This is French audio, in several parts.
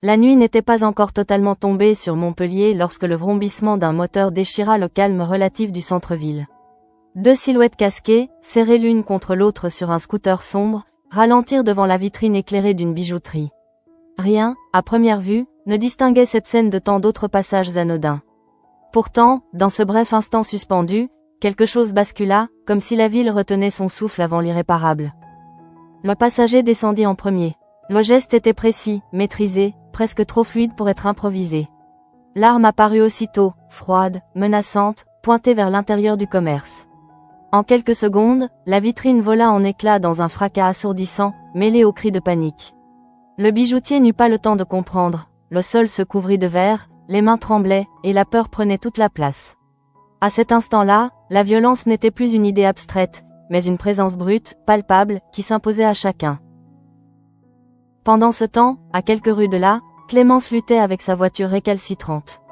La nuit n'était pas encore totalement tombée sur Montpellier lorsque le vrombissement d'un moteur déchira le calme relatif du centre-ville. Deux silhouettes casquées, serrées l'une contre l'autre sur un scooter sombre, ralentirent devant la vitrine éclairée d'une bijouterie. Rien, à première vue, ne distinguait cette scène de tant d'autres passages anodins. Pourtant, dans ce bref instant suspendu, quelque chose bascula, comme si la ville retenait son souffle avant l'irréparable. Le passager descendit en premier. Le geste était précis, maîtrisé, presque trop fluide pour être improvisé. L'arme apparut aussitôt, froide, menaçante, pointée vers l'intérieur du commerce. En quelques secondes, la vitrine vola en éclats dans un fracas assourdissant, mêlé aux cris de panique. Le bijoutier n'eut pas le temps de comprendre, le sol se couvrit de verre, les mains tremblaient, et la peur prenait toute la place. À cet instant-là, la violence n'était plus une idée abstraite, mais une présence brute, palpable, qui s'imposait à chacun. Pendant ce temps, à quelques rues de là, Clémence luttait avec sa voiture récalcitrante.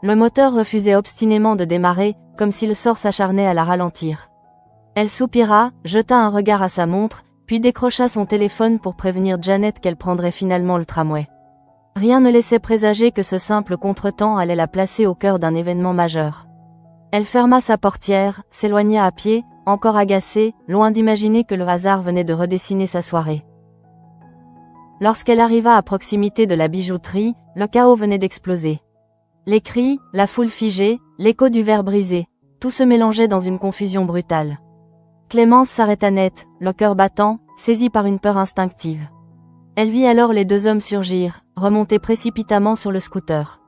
Le moteur refusait obstinément de démarrer, comme si le sort s'acharnait à la ralentir. Elle soupira, jeta un regard à sa montre, puis décrocha son téléphone pour prévenir Janet qu'elle prendrait finalement le tramway. Rien ne laissait présager que ce simple contretemps allait la placer au cœur d'un événement majeur. Elle ferma sa portière, s'éloigna à pied, encore agacée, loin d'imaginer que le hasard venait de redessiner sa soirée. Lorsqu'elle arriva à proximité de la bijouterie, le chaos venait d'exploser. Les cris, la foule figée, l'écho du verre brisé, tout se mélangeait dans une confusion brutale. Clémence s'arrêta net, le cœur battant, saisie par une peur instinctive. Elle vit alors les deux hommes surgir, remonter précipitamment sur le scooter.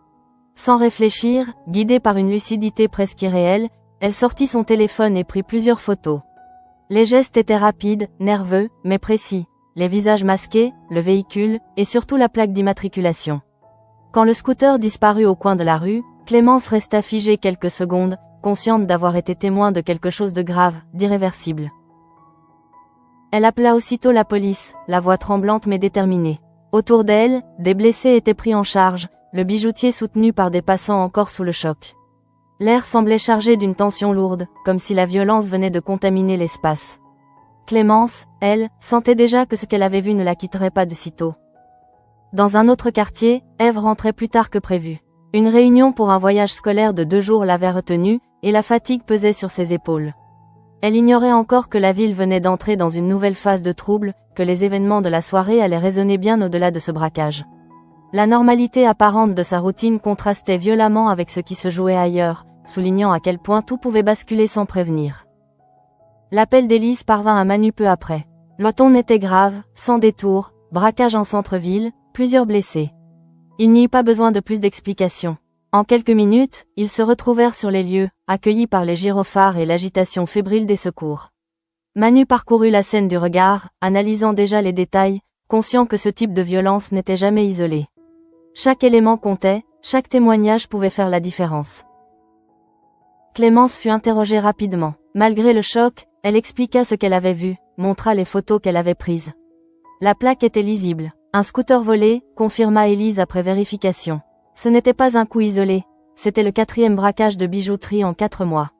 Sans réfléchir, guidée par une lucidité presque irréelle, elle sortit son téléphone et prit plusieurs photos. Les gestes étaient rapides, nerveux, mais précis. Les visages masqués, le véhicule, et surtout la plaque d'immatriculation. Quand le scooter disparut au coin de la rue, Clémence resta figée quelques secondes, consciente d'avoir été témoin de quelque chose de grave, d'irréversible. Elle appela aussitôt la police, la voix tremblante mais déterminée. Autour d'elle, des blessés étaient pris en charge, le bijoutier soutenu par des passants encore sous le choc. L'air semblait chargé d'une tension lourde, comme si la violence venait de contaminer l'espace. Clémence, elle, sentait déjà que ce qu'elle avait vu ne la quitterait pas de sitôt. Dans un autre quartier, Ève rentrait plus tard que prévu. Une réunion pour un voyage scolaire de 2 jours l'avait retenue, et la fatigue pesait sur ses épaules. Elle ignorait encore que la ville venait d'entrer dans une nouvelle phase de trouble, que les événements de la soirée allaient résonner bien au-delà de ce braquage. La normalité apparente de sa routine contrastait violemment avec ce qui se jouait ailleurs, soulignant à quel point tout pouvait basculer sans prévenir. L'appel d'Élise parvint à Manu peu après. Le ton était grave, sans détour, braquage en centre-ville, plusieurs blessés. Il n'y eut pas besoin de plus d'explications. En quelques minutes, ils se retrouvèrent sur les lieux, accueillis par les gyrophares et l'agitation fébrile des secours. Manu parcourut la scène du regard, analysant déjà les détails, conscient que ce type de violence n'était jamais isolé. Chaque élément comptait, chaque témoignage pouvait faire la différence. Clémence fut interrogée rapidement. Malgré le choc, elle expliqua ce qu'elle avait vu, montra les photos qu'elle avait prises. La plaque était lisible. Un scooter volé, confirma Élise après vérification. Ce n'était pas un coup isolé, c'était le 4e braquage de bijouterie en 4 mois.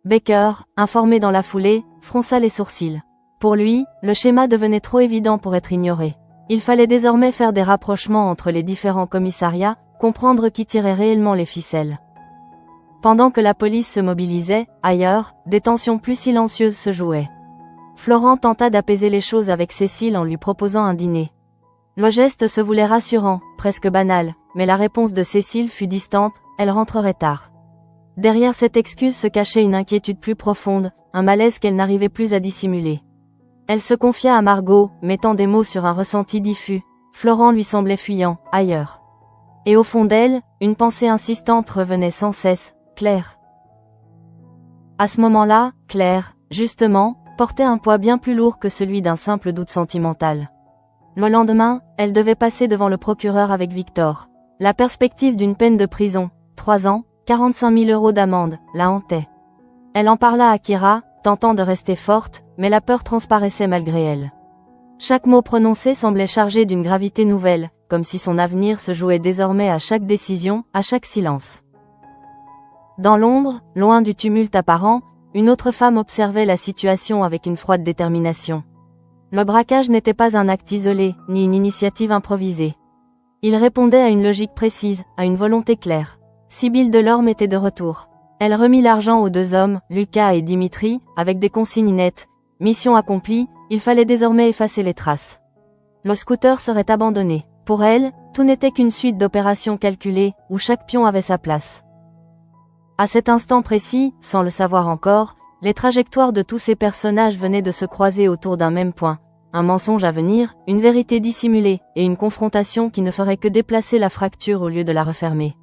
Baker, informé dans la foulée, fronça les sourcils. Pour lui, le schéma devenait trop évident pour être ignoré. Il fallait désormais faire des rapprochements entre les différents commissariats, comprendre qui tirait réellement les ficelles. Pendant que la police se mobilisait, ailleurs, des tensions plus silencieuses se jouaient. Florent tenta d'apaiser les choses avec Cécile en lui proposant un dîner. Le geste se voulait rassurant, presque banal, mais la réponse de Cécile fut distante, elle rentrerait tard. Derrière cette excuse se cachait une inquiétude plus profonde, un malaise qu'elle n'arrivait plus à dissimuler. Elle se confia à Margot, mettant des mots sur un ressenti diffus. Florent lui semblait fuyant, ailleurs. Et au fond d'elle, une pensée insistante revenait sans cesse, Claire. À ce moment-là, Claire, justement, portait un poids bien plus lourd que celui d'un simple doute sentimental. Le lendemain, elle devait passer devant le procureur avec Victor. La perspective d'une peine de prison, 3 ans, 45 000 € d'amende, la hantait. Elle en parla à Kira, tentant de rester forte, mais la peur transparaissait malgré elle. Chaque mot prononcé semblait chargé d'une gravité nouvelle, comme si son avenir se jouait désormais à chaque décision, à chaque silence. Dans l'ombre, loin du tumulte apparent, une autre femme observait la situation avec une froide détermination. Le braquage n'était pas un acte isolé, ni une initiative improvisée. Il répondait à une logique précise, à une volonté claire. Sybil Delorme était de retour. Elle remit l'argent aux deux hommes, Lucas et Dimitri, avec des consignes nettes. Mission accomplie, il fallait désormais effacer les traces. Le scooter serait abandonné. Pour elle, tout n'était qu'une suite d'opérations calculées, où chaque pion avait sa place. À cet instant précis, sans le savoir encore, les trajectoires de tous ces personnages venaient de se croiser autour d'un même point. Un mensonge à venir, une vérité dissimulée, et une confrontation qui ne ferait que déplacer la fracture au lieu de la refermer.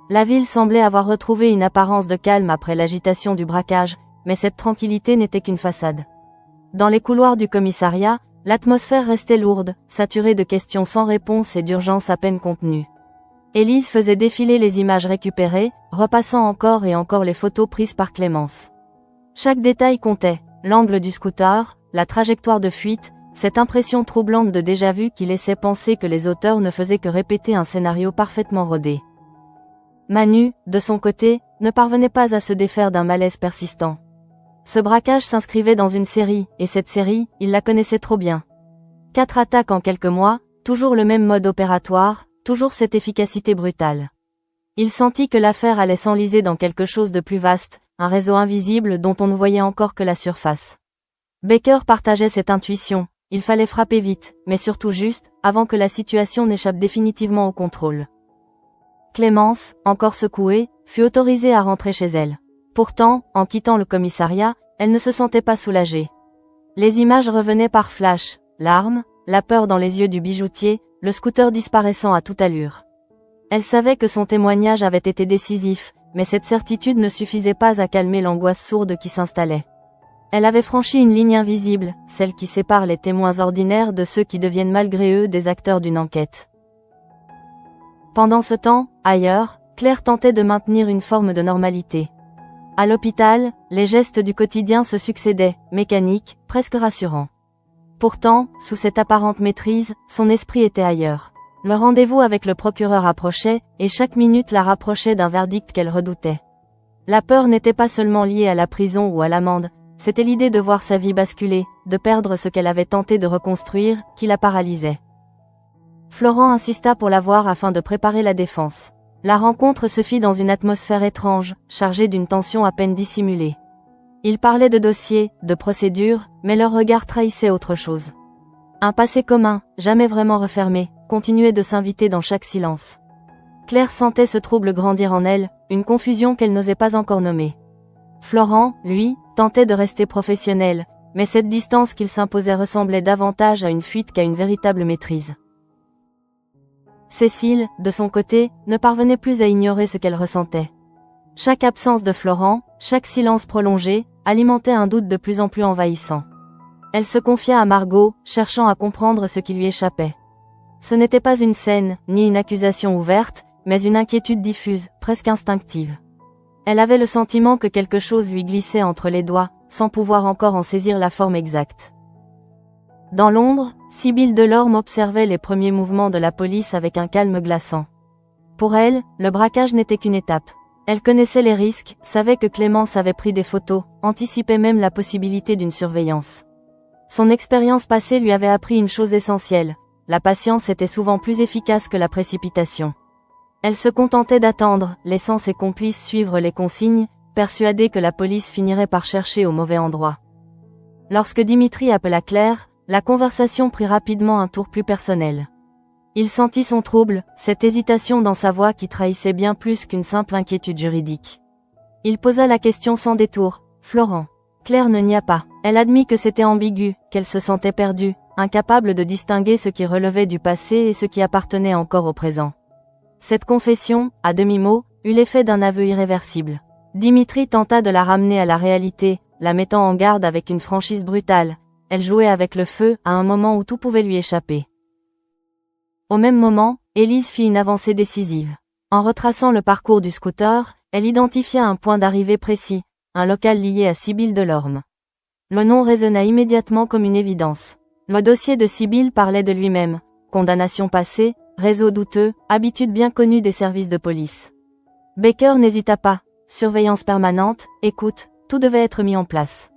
La ville semblait avoir retrouvé une apparence de calme après l'agitation du braquage, mais cette tranquillité n'était qu'une façade. Dans les couloirs du commissariat, l'atmosphère restait lourde, saturée de questions sans réponse et d'urgences à peine contenues. Élise faisait défiler les images récupérées, repassant encore et encore les photos prises par Clémence. Chaque détail comptait, l'angle du scooter, la trajectoire de fuite, cette impression troublante de déjà-vu qui laissait penser que les auteurs ne faisaient que répéter un scénario parfaitement rodé. Manu, de son côté, ne parvenait pas à se défaire d'un malaise persistant. Ce braquage s'inscrivait dans une série, et cette série, il la connaissait trop bien. 4 attaques en quelques mois, toujours le même mode opératoire, toujours cette efficacité brutale. Il sentit que l'affaire allait s'enliser dans quelque chose de plus vaste, un réseau invisible dont on ne voyait encore que la surface. Baker partageait cette intuition, il fallait frapper vite, mais surtout juste, avant que la situation n'échappe définitivement au contrôle. Clémence, encore secouée, fut autorisée à rentrer chez elle. Pourtant, en quittant le commissariat, elle ne se sentait pas soulagée. Les images revenaient par flash, l'arme, la peur dans les yeux du bijoutier, le scooter disparaissant à toute allure. Elle savait que son témoignage avait été décisif, mais cette certitude ne suffisait pas à calmer l'angoisse sourde qui s'installait. Elle avait franchi une ligne invisible, celle qui sépare les témoins ordinaires de ceux qui deviennent malgré eux des acteurs d'une enquête. Pendant ce temps, ailleurs, Claire tentait de maintenir une forme de normalité. À l'hôpital, les gestes du quotidien se succédaient, mécaniques, presque rassurants. Pourtant, sous cette apparente maîtrise, son esprit était ailleurs. Le rendez-vous avec le procureur approchait, et chaque minute la rapprochait d'un verdict qu'elle redoutait. La peur n'était pas seulement liée à la prison ou à l'amende, c'était l'idée de voir sa vie basculer, de perdre ce qu'elle avait tenté de reconstruire, qui la paralysait. Florent insista pour la voir afin de préparer la défense. La rencontre se fit dans une atmosphère étrange, chargée d'une tension à peine dissimulée. Ils parlaient de dossiers, de procédures, mais leur regard trahissait autre chose. Un passé commun, jamais vraiment refermé, continuait de s'inviter dans chaque silence. Claire sentait ce trouble grandir en elle, une confusion qu'elle n'osait pas encore nommer. Florent, lui, tentait de rester professionnel, mais cette distance qu'il s'imposait ressemblait davantage à une fuite qu'à une véritable maîtrise. Cécile, de son côté, ne parvenait plus à ignorer ce qu'elle ressentait. Chaque absence de Florent, chaque silence prolongé, alimentait un doute de plus en plus envahissant. Elle se confia à Margot, cherchant à comprendre ce qui lui échappait. Ce n'était pas une scène, ni une accusation ouverte, mais une inquiétude diffuse, presque instinctive. Elle avait le sentiment que quelque chose lui glissait entre les doigts, sans pouvoir encore en saisir la forme exacte. Dans l'ombre, Sybil Delorme observait les premiers mouvements de la police avec un calme glaçant. Pour elle, le braquage n'était qu'une étape. Elle connaissait les risques, savait que Clémence avait pris des photos, anticipait même la possibilité d'une surveillance. Son expérience passée lui avait appris une chose essentielle, la patience était souvent plus efficace que la précipitation. Elle se contentait d'attendre, laissant ses complices suivre les consignes, persuadée que la police finirait par chercher au mauvais endroit. Lorsque Dimitri appela Claire, la conversation prit rapidement un tour plus personnel. Il sentit son trouble, cette hésitation dans sa voix qui trahissait bien plus qu'une simple inquiétude juridique. Il posa la question sans détour, « Florent ?» Claire ne nia pas. Elle admit que c'était ambigu, qu'elle se sentait perdue, incapable de distinguer ce qui relevait du passé et ce qui appartenait encore au présent. Cette confession, à demi-mot, eut l'effet d'un aveu irréversible. Dimitri tenta de la ramener à la réalité, la mettant en garde avec une franchise brutale. Elle jouait avec le feu, à un moment où tout pouvait lui échapper. Au même moment, Élise fit une avancée décisive. En retraçant le parcours du scooter, elle identifia un point d'arrivée précis, un local lié à Sybil Delorme. Le nom résonna immédiatement comme une évidence. Le dossier de Sybil parlait de lui-même, condamnation passée, réseau douteux, habitude bien connue des services de police. Baker n'hésita pas, surveillance permanente, écoute, tout devait être mis en place.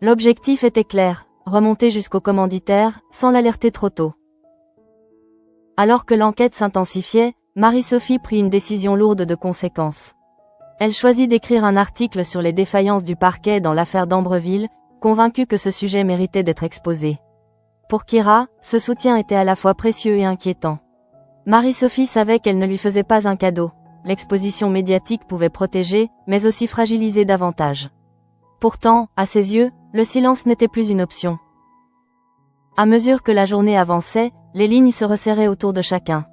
L'objectif était clair, remonter jusqu'au commanditaire, sans l'alerter trop tôt. Alors que l'enquête s'intensifiait, Marie-Sophie prit une décision lourde de conséquences. Elle choisit d'écrire un article sur les défaillances du parquet dans l'affaire d'Ambreville, convaincue que ce sujet méritait d'être exposé. Pour Kira, ce soutien était à la fois précieux et inquiétant. Marie-Sophie savait qu'elle ne lui faisait pas un cadeau. L'exposition médiatique pouvait protéger, mais aussi fragiliser davantage. Pourtant, à ses yeux, le silence n'était plus une option. À mesure que la journée avançait, les lignes se resserraient autour de chacun.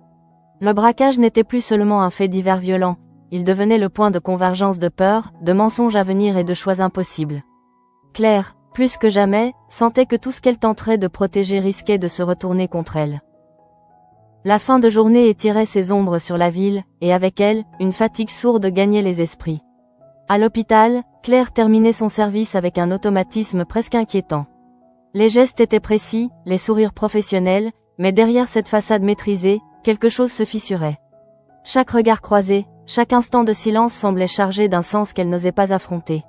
Le braquage n'était plus seulement un fait divers violent, il devenait le point de convergence de peurs, de mensonges à venir et de choix impossibles. Claire, plus que jamais, sentait que tout ce qu'elle tenterait de protéger risquait de se retourner contre elle. La fin de journée étirait ses ombres sur la ville, et avec elle, une fatigue sourde gagnait les esprits. À l'hôpital, Claire terminait son service avec un automatisme presque inquiétant. Les gestes étaient précis, les sourires professionnels, mais derrière cette façade maîtrisée, quelque chose se fissurait. Chaque regard croisé, chaque instant de silence semblait chargé d'un sens qu'elle n'osait pas affronter.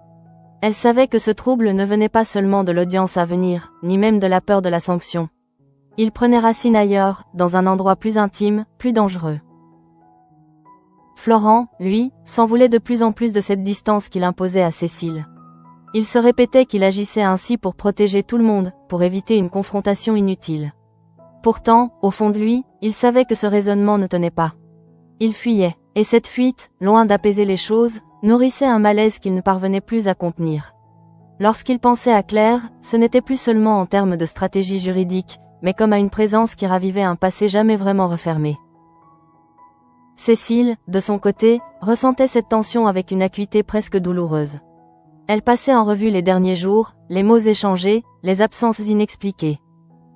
Elle savait que ce trouble ne venait pas seulement de l'audience à venir, ni même de la peur de la sanction. Il prenait racine ailleurs, dans un endroit plus intime, plus dangereux. Florent, lui, s'en voulait de plus en plus de cette distance qu'il imposait à Cécile. Il se répétait qu'il agissait ainsi pour protéger tout le monde, pour éviter une confrontation inutile. Pourtant, au fond de lui, il savait que ce raisonnement ne tenait pas. Il fuyait, et cette fuite, loin d'apaiser les choses, nourrissait un malaise qu'il ne parvenait plus à contenir. Lorsqu'il pensait à Claire, ce n'était plus seulement en termes de stratégie juridique, mais comme à une présence qui ravivait un passé jamais vraiment refermé. Cécile, de son côté, ressentait cette tension avec une acuité presque douloureuse. Elle passait en revue les derniers jours, les mots échangés, les absences inexpliquées.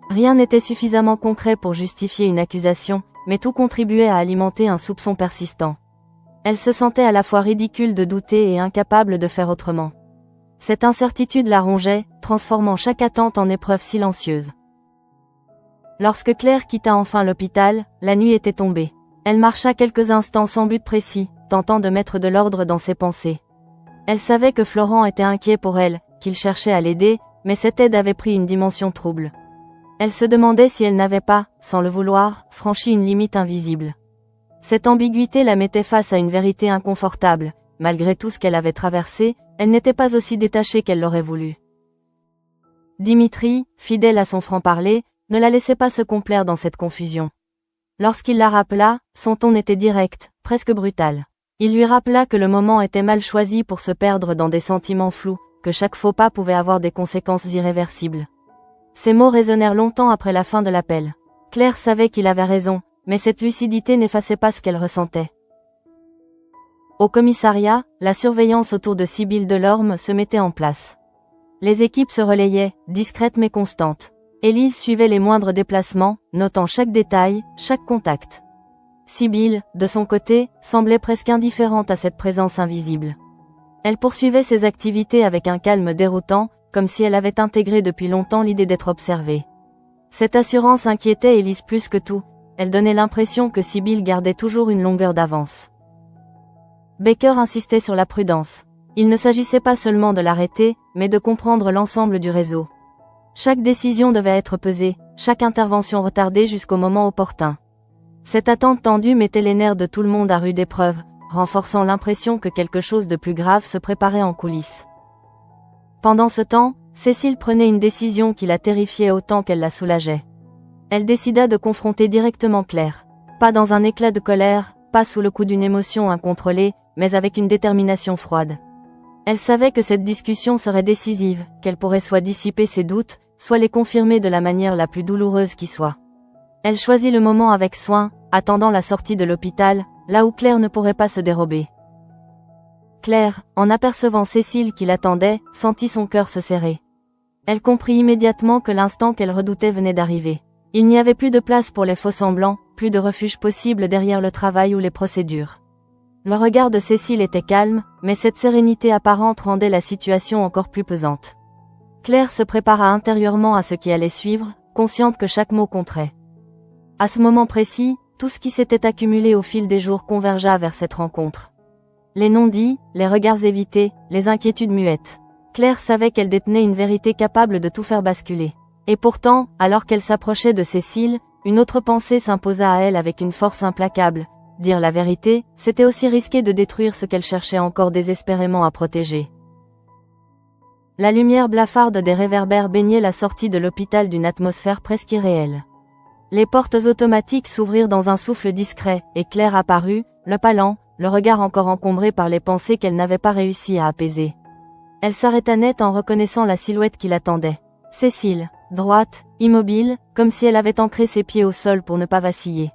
Rien n'était suffisamment concret pour justifier une accusation, mais tout contribuait à alimenter un soupçon persistant. Elle se sentait à la fois ridicule de douter et incapable de faire autrement. Cette incertitude la rongeait, transformant chaque attente en épreuve silencieuse. Lorsque Claire quitta enfin l'hôpital, la nuit était tombée. Elle marcha quelques instants sans but précis, tentant de mettre de l'ordre dans ses pensées. Elle savait que Florent était inquiet pour elle, qu'il cherchait à l'aider, mais cette aide avait pris une dimension trouble. Elle se demandait si elle n'avait pas, sans le vouloir, franchi une limite invisible. Cette ambiguïté la mettait face à une vérité inconfortable. Malgré tout ce qu'elle avait traversé, elle n'était pas aussi détachée qu'elle l'aurait voulu. Dimitri, fidèle à son franc-parler, ne la laissait pas se complaire dans cette confusion. Lorsqu'il la rappela, son ton était direct, presque brutal. Il lui rappela que le moment était mal choisi pour se perdre dans des sentiments flous, que chaque faux pas pouvait avoir des conséquences irréversibles. Ces mots résonnèrent longtemps après la fin de l'appel. Claire savait qu'il avait raison, mais cette lucidité n'effaçait pas ce qu'elle ressentait. Au commissariat, la surveillance autour de Sibylle Delorme se mettait en place. Les équipes se relayaient, discrètes mais constantes. Élise suivait les moindres déplacements, notant chaque détail, chaque contact. Sibylle, de son côté, semblait presque indifférente à cette présence invisible. Elle poursuivait ses activités avec un calme déroutant, comme si elle avait intégré depuis longtemps l'idée d'être observée. Cette assurance inquiétait Élise plus que tout, elle donnait l'impression que Sibylle gardait toujours une longueur d'avance. Baker insistait sur la prudence. Il ne s'agissait pas seulement de l'arrêter, mais de comprendre l'ensemble du réseau. Chaque décision devait être pesée, chaque intervention retardée jusqu'au moment opportun. Cette attente tendue mettait les nerfs de tout le monde à rude épreuve, renforçant l'impression que quelque chose de plus grave se préparait en coulisses. Pendant ce temps, Cécile prenait une décision qui la terrifiait autant qu'elle la soulageait. Elle décida de confronter directement Claire. Pas dans un éclat de colère, pas sous le coup d'une émotion incontrôlée, mais avec une détermination froide. Elle savait que cette discussion serait décisive, qu'elle pourrait soit dissiper ses doutes, soit les confirmer de la manière la plus douloureuse qui soit. Elle choisit le moment avec soin, attendant la sortie de l'hôpital, là où Claire ne pourrait pas se dérober. Claire, en apercevant Cécile qui l'attendait, sentit son cœur se serrer. Elle comprit immédiatement que l'instant qu'elle redoutait venait d'arriver. Il n'y avait plus de place pour les faux-semblants, plus de refuge possible derrière le travail ou les procédures. Le regard de Cécile était calme, mais cette sérénité apparente rendait la situation encore plus pesante. Claire se prépara intérieurement à ce qui allait suivre, consciente que chaque mot compterait. À ce moment précis, tout ce qui s'était accumulé au fil des jours convergea vers cette rencontre. Les non-dits, les regards évités, les inquiétudes muettes. Claire savait qu'elle détenait une vérité capable de tout faire basculer. Et pourtant, alors qu'elle s'approchait de Cécile, une autre pensée s'imposa à elle avec une force implacable. Dire la vérité, c'était aussi risquer de détruire ce qu'elle cherchait encore désespérément à protéger. La lumière blafarde des réverbères baignait la sortie de l'hôpital d'une atmosphère presque irréelle. Les portes automatiques s'ouvrirent dans un souffle discret, et Claire apparut, le pas lent, le regard encore encombré par les pensées qu'elle n'avait pas réussi à apaiser. Elle s'arrêta net en reconnaissant la silhouette qui l'attendait. Cécile, droite, immobile, comme si elle avait ancré ses pieds au sol pour ne pas vaciller.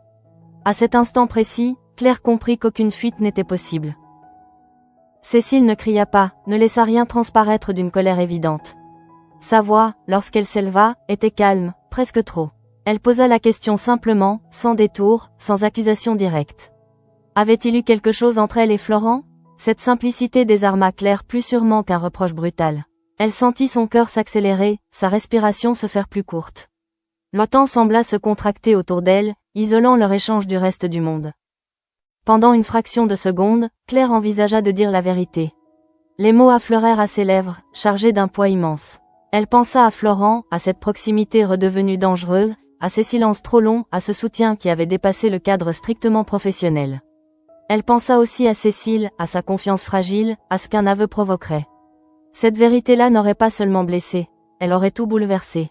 À cet instant précis, Claire comprit qu'aucune fuite n'était possible. Cécile ne cria pas, ne laissa rien transparaître d'une colère évidente. Sa voix, lorsqu'elle s'éleva, était calme, presque trop. Elle posa la question simplement, sans détour, sans accusation directe. Avait-il eu quelque chose entre elle et Florent? Cette simplicité désarma Claire plus sûrement qu'un reproche brutal. Elle sentit son cœur s'accélérer, sa respiration se faire plus courte. Le temps sembla se contracter autour d'elle, isolant leur échange du reste du monde. Pendant une fraction de seconde, Claire envisagea de dire la vérité. Les mots affleurèrent à ses lèvres, chargés d'un poids immense. Elle pensa à Florent, à cette proximité redevenue dangereuse, à ces silences trop longs, à ce soutien qui avait dépassé le cadre strictement professionnel. Elle pensa aussi à Cécile, à sa confiance fragile, à ce qu'un aveu provoquerait. Cette vérité-là n'aurait pas seulement blessé, elle aurait tout bouleversé.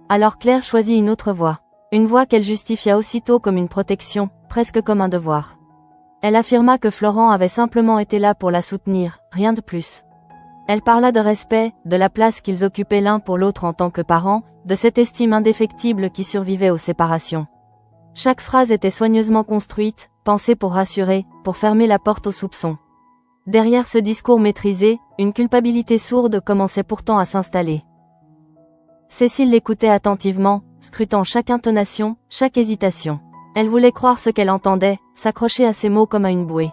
Alors Claire choisit une autre voie. Une voie qu'elle justifia aussitôt comme une protection, presque comme un devoir. Elle affirma que Florent avait simplement été là pour la soutenir, rien de plus. Elle parla de respect, de la place qu'ils occupaient l'un pour l'autre en tant que parents, de cette estime indéfectible qui survivait aux séparations. Chaque phrase était soigneusement construite, pensée pour rassurer, pour fermer la porte aux soupçons. Derrière ce discours maîtrisé, une culpabilité sourde commençait pourtant à s'installer. Cécile l'écoutait attentivement, scrutant chaque intonation, chaque hésitation. Elle voulait croire ce qu'elle entendait, s'accrocher à ses mots comme à une bouée.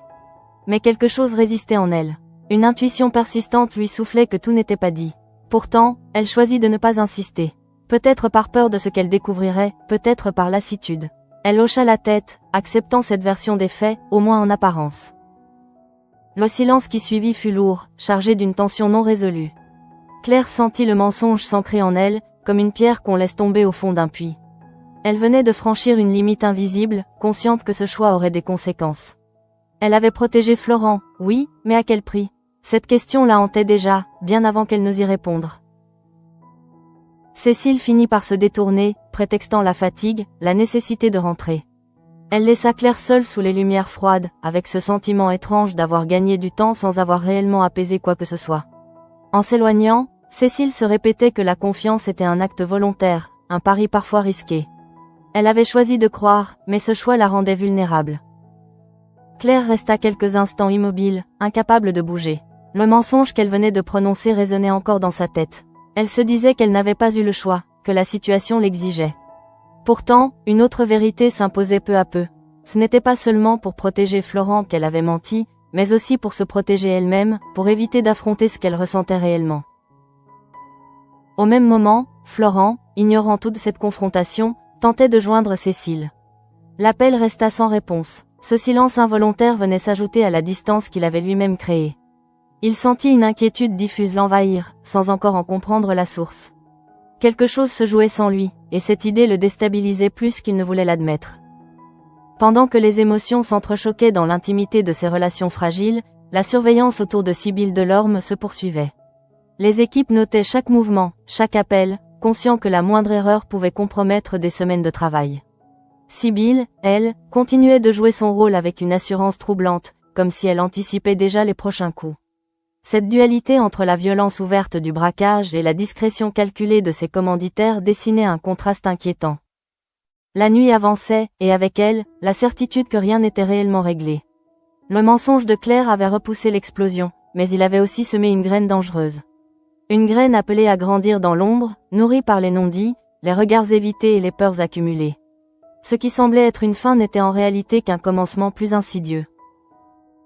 Mais quelque chose résistait en elle. Une intuition persistante lui soufflait que tout n'était pas dit. Pourtant, elle choisit de ne pas insister. Peut-être par peur de ce qu'elle découvrirait, peut-être par lassitude. Elle hocha la tête, acceptant cette version des faits, au moins en apparence. Le silence qui suivit fut lourd, chargé d'une tension non résolue. Claire sentit le mensonge s'ancrer en elle, comme une pierre qu'on laisse tomber au fond d'un puits. Elle venait de franchir une limite invisible, consciente que ce choix aurait des conséquences. Elle avait protégé Florent, oui, mais à quel prix? Cette question la hantait déjà, bien avant qu'elle n'ose y répondre. Cécile finit par se détourner, prétextant la fatigue, la nécessité de rentrer. Elle laissa Claire seule sous les lumières froides, avec ce sentiment étrange d'avoir gagné du temps sans avoir réellement apaisé quoi que ce soit. En s'éloignant, Cécile se répétait que la confiance était un acte volontaire, un pari parfois risqué. Elle avait choisi de croire, mais ce choix la rendait vulnérable. Claire resta quelques instants immobile, incapable de bouger. Le mensonge qu'elle venait de prononcer résonnait encore dans sa tête. Elle se disait qu'elle n'avait pas eu le choix, que la situation l'exigeait. Pourtant, une autre vérité s'imposait peu à peu. Ce n'était pas seulement pour protéger Florent qu'elle avait menti, mais aussi pour se protéger elle-même, pour éviter d'affronter ce qu'elle ressentait réellement. Au même moment, Florent, ignorant toute cette confrontation, tentait de joindre Cécile. L'appel resta sans réponse. Ce silence involontaire venait s'ajouter à la distance qu'il avait lui-même créée. Il sentit une inquiétude diffuse l'envahir, sans encore en comprendre la source. Quelque chose se jouait sans lui, et cette idée le déstabilisait plus qu'il ne voulait l'admettre. Pendant que les émotions s'entrechoquaient dans l'intimité de ces relations fragiles, la surveillance autour de Sibylle Delorme se poursuivait. Les équipes notaient chaque mouvement, chaque appel, conscients que la moindre erreur pouvait compromettre des semaines de travail. Sibylle, elle, continuait de jouer son rôle avec une assurance troublante, comme si elle anticipait déjà les prochains coups. Cette dualité entre la violence ouverte du braquage et la discrétion calculée de ses commanditaires dessinait un contraste inquiétant. La nuit avançait, et avec elle, la certitude que rien n'était réellement réglé. Le mensonge de Claire avait repoussé l'explosion, mais il avait aussi semé une graine dangereuse. Une graine appelée à grandir dans l'ombre, nourrie par les non-dits, les regards évités et les peurs accumulées. Ce qui semblait être une fin n'était en réalité qu'un commencement plus insidieux.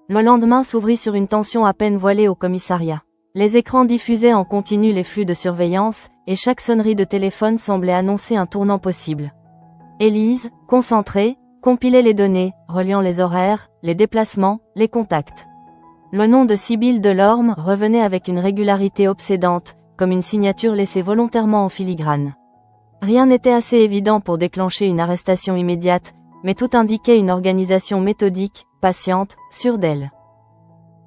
Le lendemain s'ouvrit sur une tension à peine voilée au commissariat. Les écrans diffusaient en continu les flux de surveillance, et chaque sonnerie de téléphone semblait annoncer un tournant possible. Élise, concentrée, compilait les données, reliant les horaires, les déplacements, les contacts. Le nom de Sibylle Delorme revenait avec une régularité obsédante, comme une signature laissée volontairement en filigrane. Rien n'était assez évident pour déclencher une arrestation immédiate, mais tout indiquait une organisation méthodique, patiente, sûre d'elle.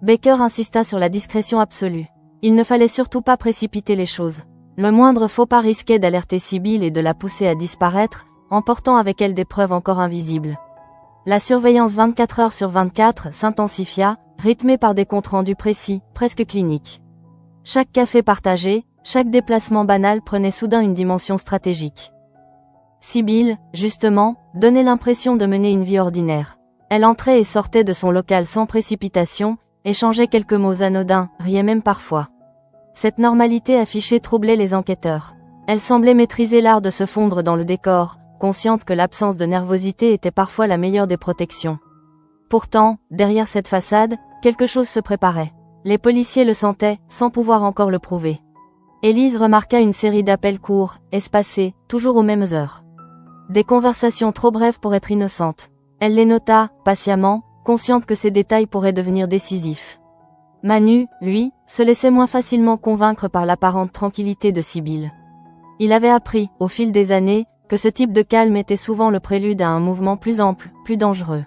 Baker insista sur la discrétion absolue. Il ne fallait surtout pas précipiter les choses. Le moindre faux pas risquait d'alerter Sibyl et de la pousser à disparaître, emportant avec elle des preuves encore invisibles. La surveillance 24 heures sur 24 s'intensifia, rythmée par des comptes rendus précis, presque cliniques. Chaque café partagé, chaque déplacement banal prenait soudain une dimension stratégique. Sibyl, justement, donnait l'impression de mener une vie ordinaire. Elle entrait et sortait de son local sans précipitation, échangeait quelques mots anodins, riait même parfois. Cette normalité affichée troublait les enquêteurs. Elle semblait maîtriser l'art de se fondre dans le décor, consciente que l'absence de nervosité était parfois la meilleure des protections. Pourtant, derrière cette façade, quelque chose se préparait. Les policiers le sentaient, sans pouvoir encore le prouver. Élise remarqua une série d'appels courts, espacés, toujours aux mêmes heures. Des conversations trop brèves pour être innocentes. Elle les nota, patiemment, consciente que ces détails pourraient devenir décisifs. Manu, lui, se laissait moins facilement convaincre par l'apparente tranquillité de Sibyl. Il avait appris, au fil des années, que ce type de calme était souvent le prélude à un mouvement plus ample, plus dangereux.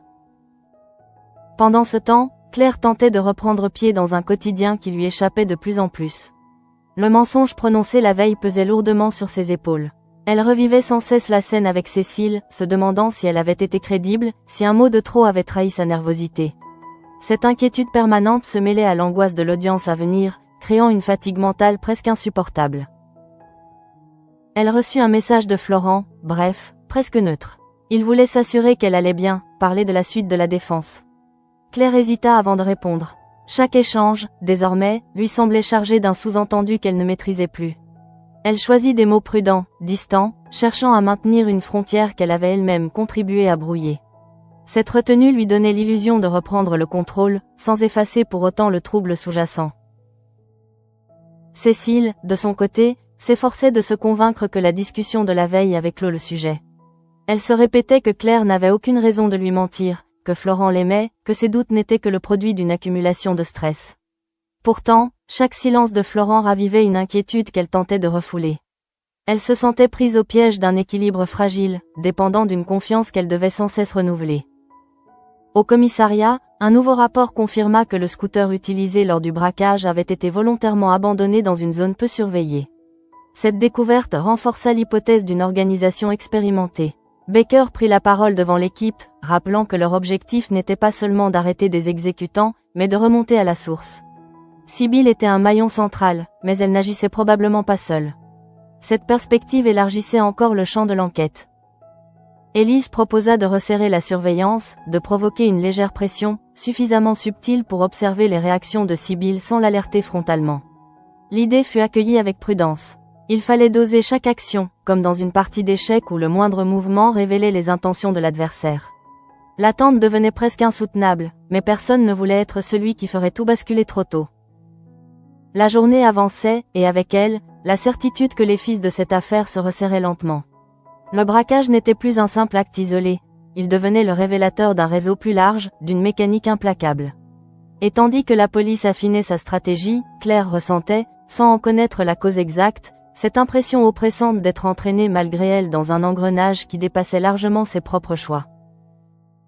Pendant ce temps, Claire tentait de reprendre pied dans un quotidien qui lui échappait de plus en plus. Le mensonge prononcé la veille pesait lourdement sur ses épaules. Elle revivait sans cesse la scène avec Cécile, se demandant si elle avait été crédible, si un mot de trop avait trahi sa nervosité. Cette inquiétude permanente se mêlait à l'angoisse de l'audience à venir, créant une fatigue mentale presque insupportable. Elle reçut un message de Florent, bref, presque neutre. Il voulait s'assurer qu'elle allait bien, parler de la suite de la défense. Claire hésita avant de répondre. Chaque échange, désormais, lui semblait chargé d'un sous-entendu qu'elle ne maîtrisait plus. Elle choisit des mots prudents, distants, cherchant à maintenir une frontière qu'elle avait elle-même contribué à brouiller. Cette retenue lui donnait l'illusion de reprendre le contrôle, sans effacer pour autant le trouble sous-jacent. Cécile, de son côté, s'efforçait de se convaincre que la discussion de la veille avait clos le sujet. Elle se répétait que Claire n'avait aucune raison de lui mentir, que Florent l'aimait, que ses doutes n'étaient que le produit d'une accumulation de stress. Pourtant, chaque silence de Florent ravivait une inquiétude qu'elle tentait de refouler. Elle se sentait prise au piège d'un équilibre fragile, dépendant d'une confiance qu'elle devait sans cesse renouveler. Au commissariat, un nouveau rapport confirma que le scooter utilisé lors du braquage avait été volontairement abandonné dans une zone peu surveillée. Cette découverte renforça l'hypothèse d'une organisation expérimentée. Baker prit la parole devant l'équipe, rappelant que leur objectif n'était pas seulement d'arrêter des exécutants, mais de remonter à la source. Sibyl était un maillon central, mais elle n'agissait probablement pas seule. Cette perspective élargissait encore le champ de l'enquête. Élise proposa de resserrer la surveillance, de provoquer une légère pression, suffisamment subtile pour observer les réactions de Sibyl sans l'alerter frontalement. L'idée fut accueillie avec prudence. Il fallait doser chaque action, comme dans une partie d'échecs où le moindre mouvement révélait les intentions de l'adversaire. L'attente devenait presque insoutenable, mais personne ne voulait être celui qui ferait tout basculer trop tôt. La journée avançait, et avec elle, la certitude que les fils de cette affaire se resserraient lentement. Le braquage n'était plus un simple acte isolé, il devenait le révélateur d'un réseau plus large, d'une mécanique implacable. Et tandis que la police affinait sa stratégie, Claire ressentait, sans en connaître la cause exacte, cette impression oppressante d'être entraînée malgré elle dans un engrenage qui dépassait largement ses propres choix.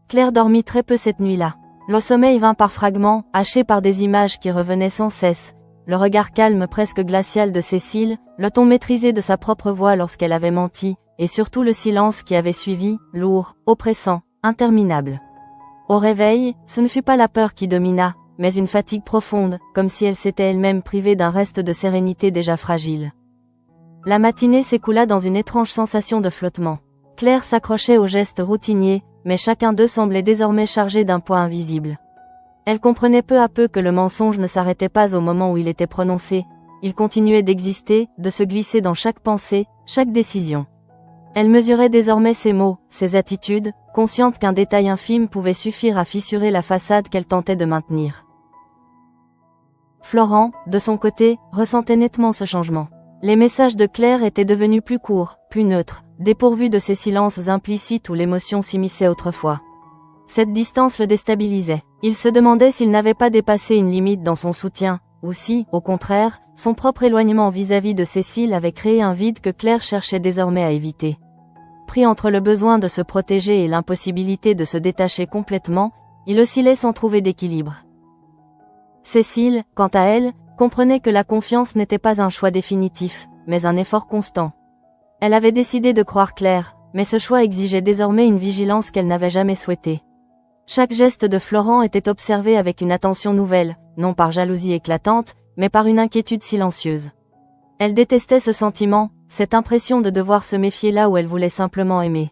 Claire dormit très peu cette nuit-là. Le sommeil vint par fragments, haché par des images qui revenaient sans cesse, le regard calme presque glacial de Cécile, le ton maîtrisé de sa propre voix lorsqu'elle avait menti, et surtout le silence qui avait suivi, lourd, oppressant, interminable. Au réveil, ce ne fut pas la peur qui domina, mais une fatigue profonde, comme si elle s'était elle-même privée d'un reste de sérénité déjà fragile. La matinée s'écoula dans une étrange sensation de flottement. Claire s'accrochait aux gestes routiniers, mais chacun d'eux semblait désormais chargé d'un poids invisible. Elle comprenait peu à peu que le mensonge ne s'arrêtait pas au moment où il était prononcé, il continuait d'exister, de se glisser dans chaque pensée, chaque décision. Elle mesurait désormais ses mots, ses attitudes, consciente qu'un détail infime pouvait suffire à fissurer la façade qu'elle tentait de maintenir. Florent, de son côté, ressentait nettement ce changement. Les messages de Claire étaient devenus plus courts, plus neutres, dépourvus de ces silences implicites où l'émotion s'immisçait autrefois. Cette distance le déstabilisait. Il se demandait s'il n'avait pas dépassé une limite dans son soutien, ou si, au contraire, son propre éloignement vis-à-vis de Cécile avait créé un vide que Claire cherchait désormais à éviter. Pris entre le besoin de se protéger et l'impossibilité de se détacher complètement, il oscillait sans trouver d'équilibre. Cécile, quant à elle, comprenait que la confiance n'était pas un choix définitif, mais un effort constant. Elle avait décidé de croire Claire, mais ce choix exigeait désormais une vigilance qu'elle n'avait jamais souhaitée. Chaque geste de Florent était observé avec une attention nouvelle, non par jalousie éclatante, mais par une inquiétude silencieuse. Elle détestait ce sentiment, cette impression de devoir se méfier là où elle voulait simplement aimer.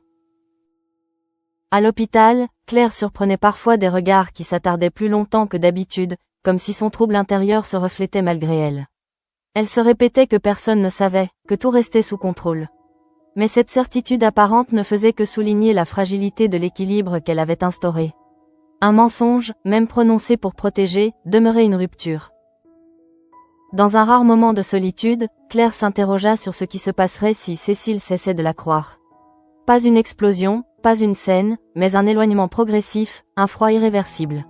À l'hôpital, Claire surprenait parfois des regards qui s'attardaient plus longtemps que d'habitude, comme si son trouble intérieur se reflétait malgré elle. Elle se répétait que personne ne savait, que tout restait sous contrôle. Mais cette certitude apparente ne faisait que souligner la fragilité de l'équilibre qu'elle avait instauré. Un mensonge, même prononcé pour protéger, demeurait une rupture. Dans un rare moment de solitude, Claire s'interrogea sur ce qui se passerait si Cécile cessait de la croire. Pas une explosion, pas une scène, mais un éloignement progressif, un froid irréversible.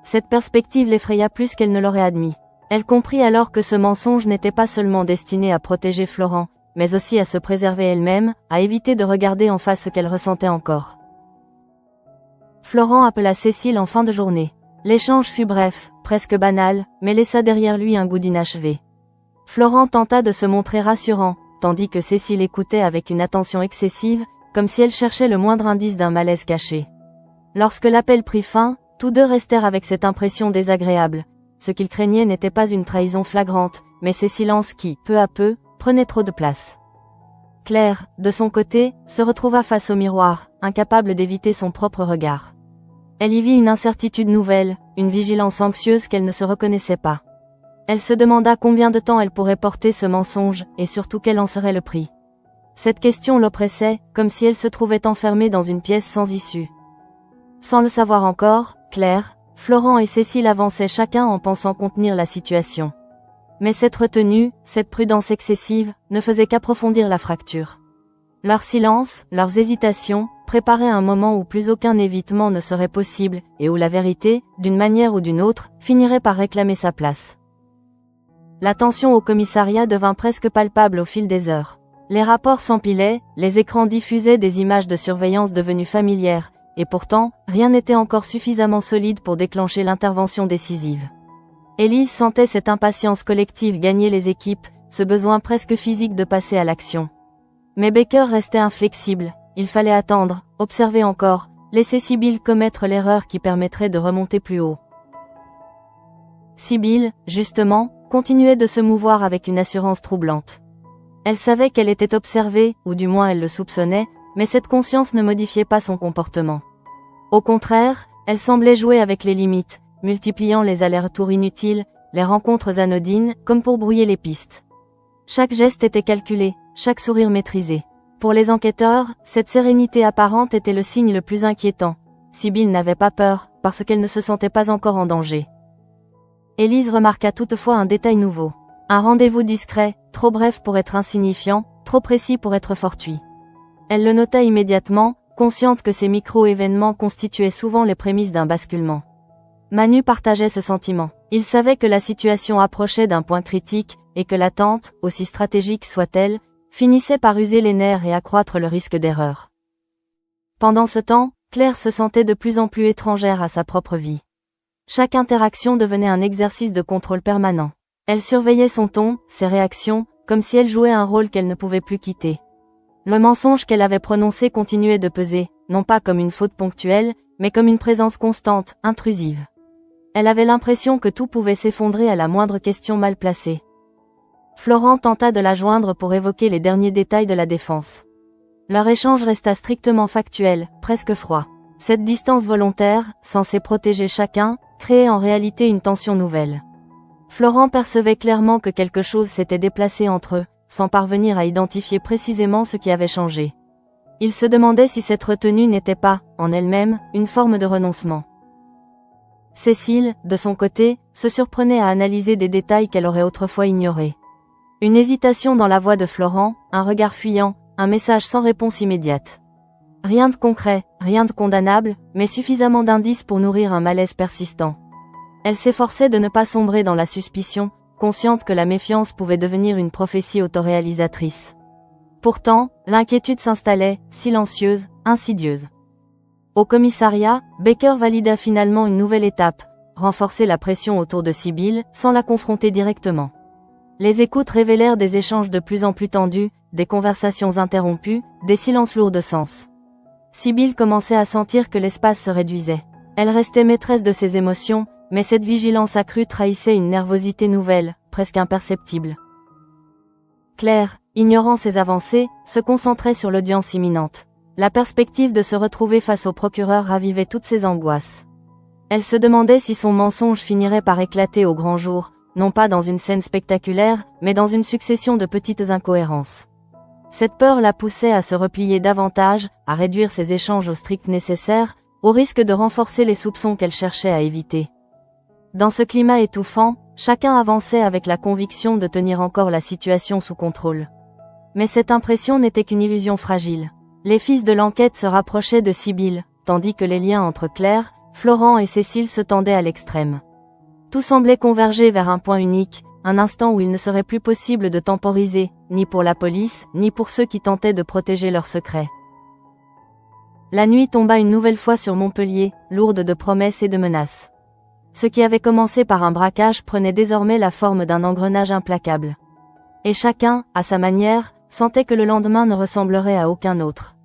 Cette perspective l'effraya plus qu'elle ne l'aurait admis. Elle comprit alors que ce mensonge n'était pas seulement destiné à protéger Florent, mais aussi à se préserver elle-même, à éviter de regarder en face ce qu'elle ressentait encore. Florent appela Cécile en fin de journée. L'échange fut bref, presque banal, mais laissa derrière lui un goût d'inachevé. Florent tenta de se montrer rassurant, tandis que Cécile écoutait avec une attention excessive, comme si elle cherchait le moindre indice d'un malaise caché. Lorsque l'appel prit fin, tous deux restèrent avec cette impression désagréable. Ce qu'ils craignaient n'était pas une trahison flagrante, mais ces silences qui, peu à peu, prenaient trop de place. Claire, de son côté, se retrouva face au miroir, incapable d'éviter son propre regard. Elle y vit une incertitude nouvelle, une vigilance anxieuse qu'elle ne se reconnaissait pas. Elle se demanda combien de temps elle pourrait porter ce mensonge, et surtout quel en serait le prix. Cette question l'oppressait, comme si elle se trouvait enfermée dans une pièce sans issue. Sans le savoir encore, Claire, Florent et Cécile avançaient chacun en pensant contenir la situation. Mais cette retenue, cette prudence excessive, ne faisait qu'approfondir la fracture. Leur silence, leurs hésitations, préparaient un moment où plus aucun évitement ne serait possible, et où la vérité, d'une manière ou d'une autre, finirait par réclamer sa place. La tension au commissariat devint presque palpable au fil des heures. Les rapports s'empilaient, les écrans diffusaient des images de surveillance devenues familières, et pourtant, rien n'était encore suffisamment solide pour déclencher l'intervention décisive. Élise sentait cette impatience collective gagner les équipes, ce besoin presque physique de passer à l'action. Mais Baker restait inflexible, il fallait attendre, observer encore, laisser Sibylle commettre l'erreur qui permettrait de remonter plus haut. Sibylle, justement, continuait de se mouvoir avec une assurance troublante. Elle savait qu'elle était observée, ou du moins elle le soupçonnait, mais cette conscience ne modifiait pas son comportement. Au contraire, elle semblait jouer avec les limites, multipliant les allers-retours inutiles, les rencontres anodines, comme pour brouiller les pistes. Chaque geste était calculé, chaque sourire maîtrisé. Pour les enquêteurs, cette sérénité apparente était le signe le plus inquiétant. Sibylle n'avait pas peur, parce qu'elle ne se sentait pas encore en danger. Élise remarqua toutefois un détail nouveau. Un rendez-vous discret, trop bref pour être insignifiant, trop précis pour être fortuit. Elle le nota immédiatement, consciente que ces micro-événements constituaient souvent les prémices d'un basculement. Manu partageait ce sentiment. Il savait que la situation approchait d'un point critique, et que l'attente, aussi stratégique soit-elle, finissait par user les nerfs et accroître le risque d'erreur. Pendant ce temps, Claire se sentait de plus en plus étrangère à sa propre vie. Chaque interaction devenait un exercice de contrôle permanent. Elle surveillait son ton, ses réactions, comme si elle jouait un rôle qu'elle ne pouvait plus quitter. Le mensonge qu'elle avait prononcé continuait de peser, non pas comme une faute ponctuelle, mais comme une présence constante, intrusive. Elle avait l'impression que tout pouvait s'effondrer à la moindre question mal placée. Florent tenta de la joindre pour évoquer les derniers détails de la défense. Leur échange resta strictement factuel, presque froid. Cette distance volontaire, censée protéger chacun, créait en réalité une tension nouvelle. Florent percevait clairement que quelque chose s'était déplacé entre eux, sans parvenir à identifier précisément ce qui avait changé. Il se demandait si cette retenue n'était pas, en elle-même, une forme de renoncement. Cécile, de son côté, se surprenait à analyser des détails qu'elle aurait autrefois ignorés. Une hésitation dans la voix de Florent, un regard fuyant, un message sans réponse immédiate. Rien de concret, rien de condamnable, mais suffisamment d'indices pour nourrir un malaise persistant. Elle s'efforçait de ne pas sombrer dans la suspicion, consciente que la méfiance pouvait devenir une prophétie autoréalisatrice. Pourtant, l'inquiétude s'installait, silencieuse, insidieuse. Au commissariat, Baker valida finalement une nouvelle étape, renforcer la pression autour de Sibylle, sans la confronter directement. Les écoutes révélèrent des échanges de plus en plus tendus, des conversations interrompues, des silences lourds de sens. Sibylle commençait à sentir que l'espace se réduisait. Elle restait maîtresse de ses émotions, mais cette vigilance accrue trahissait une nervosité nouvelle, presque imperceptible. Claire, ignorant ses avancées, se concentrait sur l'audience imminente. La perspective de se retrouver face au procureur ravivait toutes ses angoisses. Elle se demandait si son mensonge finirait par éclater au grand jour, non pas dans une scène spectaculaire, mais dans une succession de petites incohérences. Cette peur la poussait à se replier davantage, à réduire ses échanges au strict nécessaire, au risque de renforcer les soupçons qu'elle cherchait à éviter. Dans ce climat étouffant, chacun avançait avec la conviction de tenir encore la situation sous contrôle. Mais cette impression n'était qu'une illusion fragile. Les fils de l'enquête se rapprochaient de Sibylle, tandis que les liens entre Claire, Florent et Cécile se tendaient à l'extrême. Tout semblait converger vers un point unique, un instant où il ne serait plus possible de temporiser, ni pour la police, ni pour ceux qui tentaient de protéger leurs secrets. La nuit tomba une nouvelle fois sur Montpellier, lourde de promesses et de menaces. Ce qui avait commencé par un braquage prenait désormais la forme d'un engrenage implacable. Et chacun, à sa manière, sentait que le lendemain ne ressemblerait à aucun autre.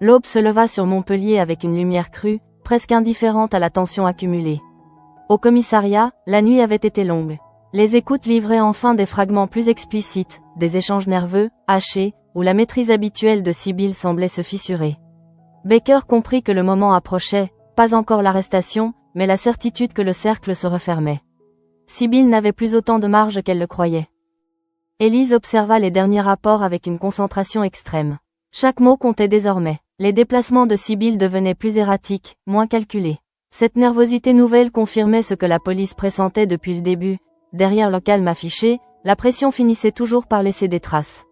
L'aube se leva sur Montpellier avec une lumière crue, presque indifférente à la tension accumulée. Au commissariat, la nuit avait été longue. Les écoutes livraient enfin des fragments plus explicites, des échanges nerveux, hachés, où la maîtrise habituelle de Sibylle semblait se fissurer. Baker comprit que le moment approchait, pas encore l'arrestation, mais la certitude que le cercle se refermait. Sibylle n'avait plus autant de marge qu'elle le croyait. Élise observa les derniers rapports avec une concentration extrême. Chaque mot comptait désormais. Les déplacements de Sibylle devenaient plus erratiques, moins calculés. Cette nervosité nouvelle confirmait ce que la police pressentait depuis le début. Derrière le calme affiché, la pression finissait toujours par laisser des traces.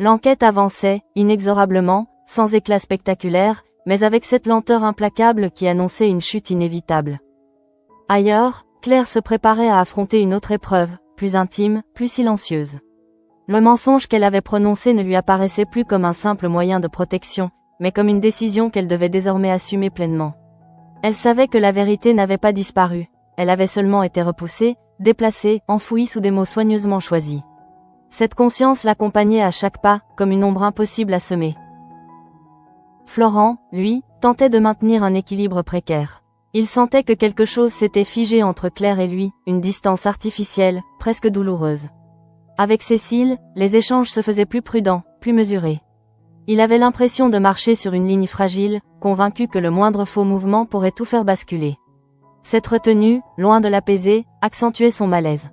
L'enquête avançait, inexorablement, sans éclat spectaculaire, mais avec cette lenteur implacable qui annonçait une chute inévitable. Ailleurs, Claire se préparait à affronter une autre épreuve, plus intime, plus silencieuse. Le mensonge qu'elle avait prononcé ne lui apparaissait plus comme un simple moyen de protection, mais comme une décision qu'elle devait désormais assumer pleinement. Elle savait que la vérité n'avait pas disparu, elle avait seulement été repoussée, déplacée, enfouie sous des mots soigneusement choisis. Cette conscience l'accompagnait à chaque pas, comme une ombre impossible à semer. Florent, lui, tentait de maintenir un équilibre précaire. Il sentait que quelque chose s'était figé entre Claire et lui, une distance artificielle, presque douloureuse. Avec Cécile, les échanges se faisaient plus prudents, plus mesurés. Il avait l'impression de marcher sur une ligne fragile, convaincu que le moindre faux mouvement pourrait tout faire basculer. Cette retenue, loin de l'apaiser, accentuait son malaise.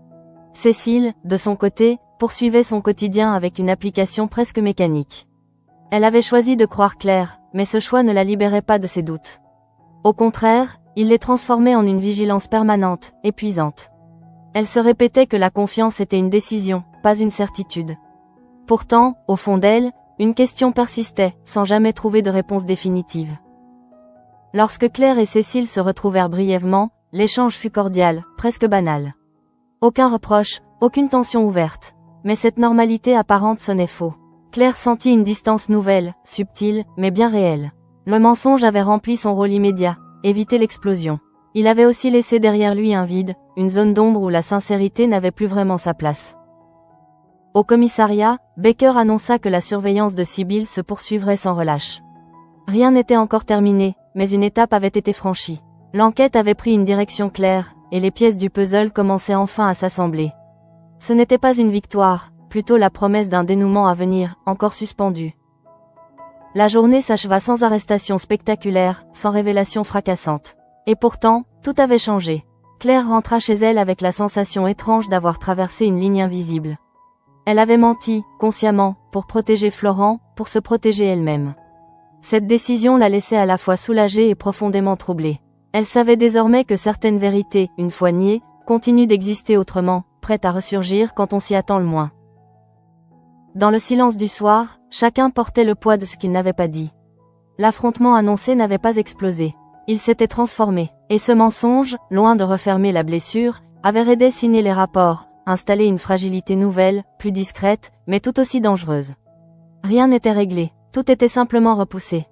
Cécile, de son côté, poursuivait son quotidien avec une application presque mécanique. Elle avait choisi de croire Claire, mais ce choix ne la libérait pas de ses doutes. Au contraire, il les transformait en une vigilance permanente, épuisante. Elle se répétait que la confiance était une décision, pas une certitude. Pourtant, au fond d'elle, une question persistait, sans jamais trouver de réponse définitive. Lorsque Claire et Cécile se retrouvèrent brièvement, l'échange fut cordial, presque banal. Aucun reproche, aucune tension ouverte. Mais cette normalité apparente sonnait faux. Claire sentit une distance nouvelle, subtile, mais bien réelle. Le mensonge avait rempli son rôle immédiat, éviter l'explosion. Il avait aussi laissé derrière lui un vide, une zone d'ombre où la sincérité n'avait plus vraiment sa place. Au commissariat, Baker annonça que la surveillance de Sibylle se poursuivrait sans relâche. Rien n'était encore terminé, mais une étape avait été franchie. L'enquête avait pris une direction claire, et les pièces du puzzle commençaient enfin à s'assembler. Ce n'était pas une victoire, plutôt la promesse d'un dénouement à venir, encore suspendu. La journée s'acheva sans arrestation spectaculaire, sans révélation fracassante. Et pourtant, tout avait changé. Claire rentra chez elle avec la sensation étrange d'avoir traversé une ligne invisible. Elle avait menti, consciemment, pour protéger Florent, pour se protéger elle-même. Cette décision la laissait à la fois soulagée et profondément troublée. Elle savait désormais que certaines vérités, une fois niées, continuent d'exister autrement, prêtes à ressurgir quand on s'y attend le moins. Dans le silence du soir, chacun portait le poids de ce qu'il n'avait pas dit. L'affrontement annoncé n'avait pas explosé. Il s'était transformé. Et ce mensonge, loin de refermer la blessure, Averede signait les rapports, installait une fragilité nouvelle, plus discrète, mais tout aussi dangereuse. Rien n'était réglé, tout était simplement repoussé.